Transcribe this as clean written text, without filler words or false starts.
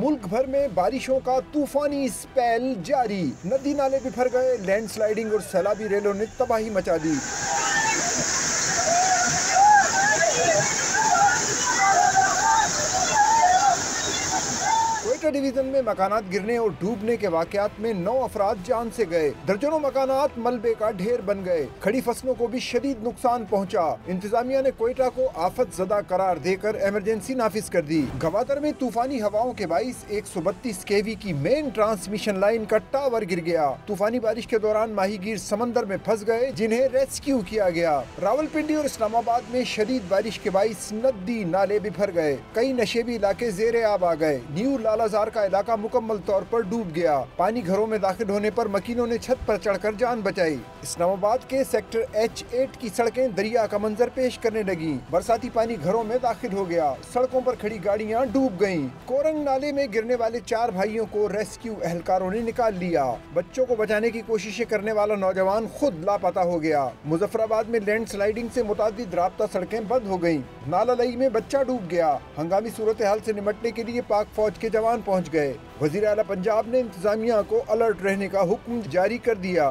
ملک بھر میں بارشوں کا طوفانی سپیل جاری، ندی نالے بکھر گئے، لینڈ سلائیڈنگ اور سیلابی ریلوں نے تباہی مچا دی۔ کوئٹہ ڈویژن میں مکانات گرنے اور ڈوبنے کے واقعات میں 9 افراد جان سے گئے، درجنوں مکانات ملبے کا ڈھیر بن گئے، کھڑی فصلوں کو بھی شدید نقصان پہنچا۔ انتظامیہ نے کوئٹہ کو آفت زدہ قرار دے کر ایمرجنسی نافذ کر دی۔ گوادر میں طوفانی ہواؤں کے باعث 132 kV کی مین ٹرانسمیشن لائن کا ٹاور گر گیا۔ طوفانی بارش کے دوران ماہی گیر سمندر میں پھنس گئے، جنہیں ریسکیو کیا گیا۔ راولپنڈی اور اسلام آباد میں شدید بارش کے باعث ندی نالے بکھر گئے، کئی نشیبی علاقے زیر آب آ گئے۔ نیو لالہ زار کا علاقہ مکمل طور پر ڈوب گیا، پانی گھروں میں داخل ہونے پر مکینوں نے چھت پر چڑھ کر جان بچائی۔ اسلام آباد کے سیکٹر H8 کی سڑکیں دریا کا منظر پیش کرنے لگیں، برساتی پانی گھروں میں داخل ہو گیا، سڑکوں پر کھڑی گاڑیاں ڈوب گئیں۔ کورنگ نالے میں گرنے والے 4 بھائیوں کو ریسکیو اہلکاروں نے نکال لیا، بچوں کو بچانے کی کوششیں کرنے والا نوجوان خود لاپتہ ہو گیا۔ مظفر آباد میں لینڈ سلائیڈنگ سے متعدد رابطہ سڑکیں بند ہو گئیں، نالہ لئی میں بچہ ڈوب گیا، ہنگامی صورتحال سے نمٹنے کے لیے پاک فوج کے جوان پہنچ گئے۔ وزیر اعلیٰ پنجاب نے انتظامیہ کو الرٹ رہنے کا حکم جاری کر دیا۔